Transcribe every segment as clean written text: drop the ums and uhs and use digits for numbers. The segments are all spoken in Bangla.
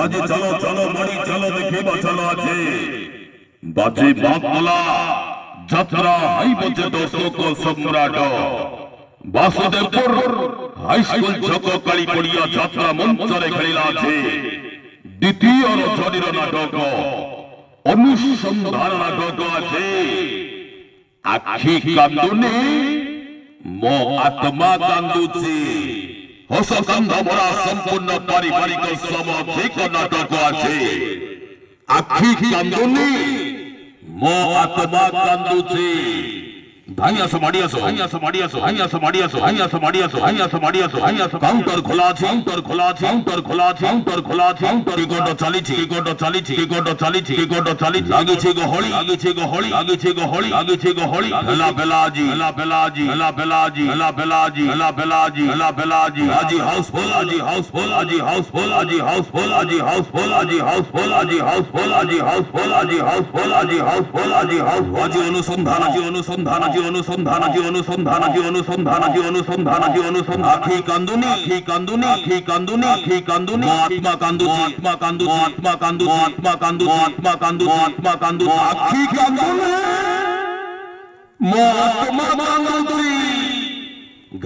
বাজে চলো চলো মরি চলো দেখিব চলো আছে বাজে বাপলা যাত্রা হাইবজে দর্শক সম্রাট বাসুদেবপুর হাইস্কুল ছক কালী পড়িয়া যাত্রা মঞ্চরে খেলিলা আছে দ্বিতীয় রচনীর নাটক অনুসন্ধান নাটক আছে আখি কান্দুনি মো আত্মা কান্দুছি হসকান্দ ভরা সম্পূর্ণ পারিবারিক সামাজিক নাটক আছে আখি কান্দুনি মো আত্মা কান্দুছি ভাইয়াসো মাড়িয়াসো ভাইয়াসো মাড়িয়াসো ভাইয়াসো মাড়িয়াসো ভাইয়াসো মাড়িয়াসো ভাইয়াসো মাড়িয়াসো ভাইয়াসো কাউন্টার খোলা আছে কাউন্টার খোলা আছে কাউন্টার খোলা আছে কাউন্টার খোলা আছে কাউন্টার টিকট চালিছি টিকট চালিছি টিকট চালিছি টিকট চালিছি লাগিছে গহଳି লাগিছে গহଳି লাগিছে গহଳି লাগিছে গহଳି হেলা বেলাজি হেলা বেলাজি হেলা বেলাজি হেলা বেলাজি হেলা বেলাজি হেলা বেলাজি আজি হাউসফুল আজি হাউসফুল আজি হাউসফুল আজি হাউসফুল আজি হাউসফুল আজি হাউসফুল আজি হাউসফুল আজি হাউসফুল আজি হাউসফুল আজি হাউসফুল আজি হাউসফুল আজি অনুসন্ধান আজি অনুসন্ধান আজি অনুসন্ধান আজি অনুসন্ধান আজি অনুসন্ধান আজি অনুসন্ধান আজি অনুসন্ধান আখি কান্দুনি আখি কান্দুনি আখি কান্দুনি আখি কান্দুনি আত্মা কান্দুছি আত্মা কান্দুছি আত্মা কান্দুছি আত্মা কান্দুছি আত্মা কান্দুছি আত্মা কান্দুছি আখি কান্দুনি মো আত্মা কান্দুছি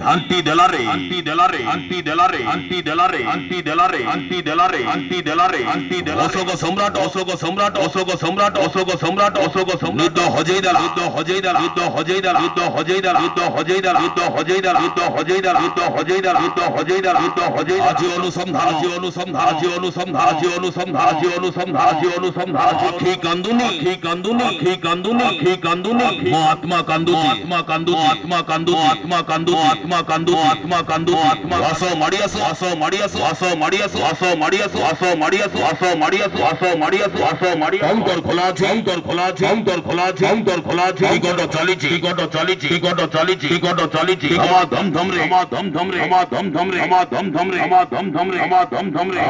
ঘান্টি দেলারে ঘান্টি দেলারে ঘান্টি দেলারে ঘান্টি দেলারে ঘান্টি দেলারে ঘান্টি দেলারে ঘান্টি দেলারে ঘান্টি দেলারে অশোক সম্রাট অশোক সম্রাট অশোক সম্রাট অশোক সম্রাট অশোক সম্রাট হজেইদালা যুদ্ধ হজেইদালা যুদ্ধ হজেইদালা যুদ্ধ হজেইদালা যুদ্ধ হজেইদালা যুদ্ধ হজেইদালা যুদ্ধ হজেইদালা যুদ্ধ হজেইদালা যুদ্ধ হজেইদালা যুদ্ধ হজেইদালা আজি অনুসন্ধান আজি অনুসন্ধান আজি অনুসন্ধান আজি অনুসন্ধান আজি অনুসন্ধান আজি অনুসন্ধান আখি কান্দুনি আখি কান্দুনি আখি কান্দুনি আখি কান্দুনি মো আত্মা কান্দুছি আত্মা কান্দুছি আত্মা কান্দুছি আত্মা কান্দুছি আত্মা কান্দু আত্মা কান্দু আত্মা আসো মাড়িয়াসো আসো মাড়িয়াসো আসো মাড়িয়াসো আসো মাড়িয়াসো আসো মাড়িয়াসো আসো মাড়িয়াসো আসো মাড়িয়াসো আসো মাড়িয়া কাউন্টার খোলা আছে কাউন্টার খোলা আছে কাউন্টার খোলা আছে কাউন্টার খোলা আছে টিকট চালিছি টিকট চালিছি টিকট চালিছি টিকট চালিছি আমা ধম ধম রে আমা ধম ধম রে আমা ধম ধম রে আমা ধম ধম রে আমা ধম ধম রে আমা ধম ধম রে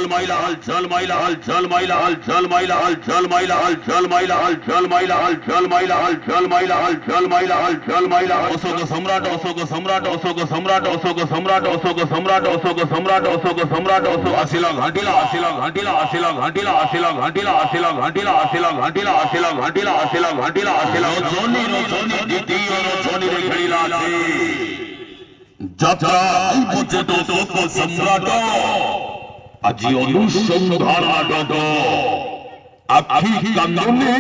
हल माइला हल चल माइला हल चल माइला हल चल माइला हल चल माइला हल चल माइला हल चल माइला हल चल माइला हल चल माइला हल चल माइला हल चल माइला अशोक सम्राट अशोक सम्राट अशोक सम्राट अशोक सम्राट अशोक सम्राट अशोक सम्राट अशोक सम्राट अशोक आसिला घाटीला आसिला घाटीला आसिला घाटीला आसिला घाटीला आसिला घाटीला आसिला घाटीला आसिला घाटीला आसिला घाटीला आसिला जोनी जोनी द्वितीय जोनी रे खेळीला আছে যাত্রা আইবজে দর্শক সম্রাট আজি অনুসন্ধান নাটক আখি কান্দুনি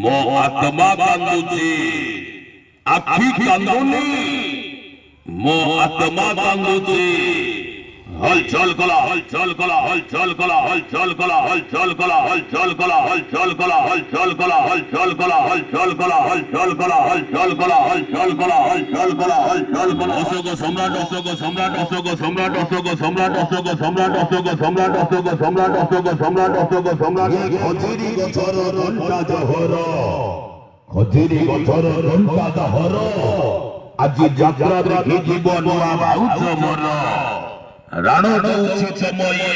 মো আত্মা কান্দুছি আখি কান্দুনি মো আত্মা কান্দুছি हलचल कला हलचल कला हलचल कला हलचल कला हलचल कला हलचल कला हलचल कला हलचल कला हलचल कला हलचल कला हलचल कला हलचल कला हलचल कला हलचल कला हलचल कला अशोक सम्राट अशोक सम्राट अशोक सम्राट अशोक सम्राट अशोक सम्राट अशोक सम्राट अशोक सम्राट अशोक सम्राट अशोक सम्राट खजुरी गछर घंटा दहर खजुरी गछर घंटा दहर আজি যাত্রা দেখি জীবন ভাউজ মর রাণ দৌছি সময়ে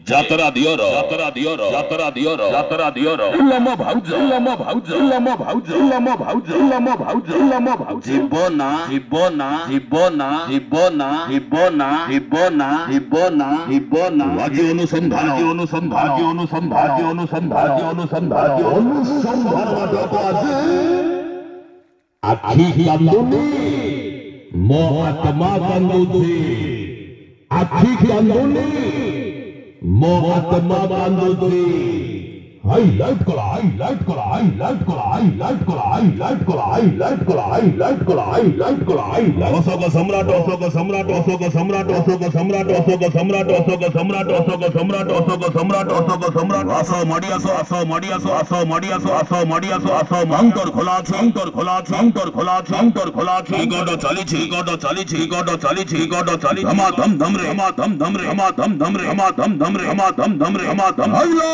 যাত্রা দিয়র যাত্রা দিয়র যাত্রা দিয়র যাত্রা দিয়র লম ভাউজ লম ভাউজ লম ভাউজ লম ভাউজ লম ভাউজ লম ভাউজ জীবনা জীবনা জীবনা জীবনা জীবনা জীবনা জীবনা জীবনা আজি অনুসন্ধান আজি অনুসন্ধান আজি অনুসন্ধান আজি অনুসন্ধান আজি অনুসন্ধান অনুসন্ধান নাটক আছে আখি কান্দুনি মো আত্মা কান্দুছি আখি কান্দুনি মো আত্মা কান্দুছি হাইলাইট করা হাইলাইট করা হাইলাইট করা হাইলাইট করা হাইলাইট করা হাইলাইট করা হাইলাইট করা হাইলাইট করা হাইলাইট অশোক সম্রাট অশোক সম্রাট অশোক সম্রাট অশোক সম্রাট অশোক সম্রাট অশোক সম্রাট অশোক সম্রাট অশোক সম্রাট অশোক সম্রাট আসো মাড়িয়াসো আসো মাড়িয়াসো আসো মাড়িয়াসো আসো মাড়িয়াসো আসো কাউন্টার খোলা আছে কাউন্টার খোলা আছে কাউন্টার খোলা আছে কাউন্টার খোলা আছে টিকট চালিছি টিকট চালিছি টিকট চালিছি টিকট চালি আমা ধম ধম রে আমা ধম ধম রে আমা ধম ধম রে আমা ধম ধম রে আমা ধম ধম রে আমা ধম হাইলা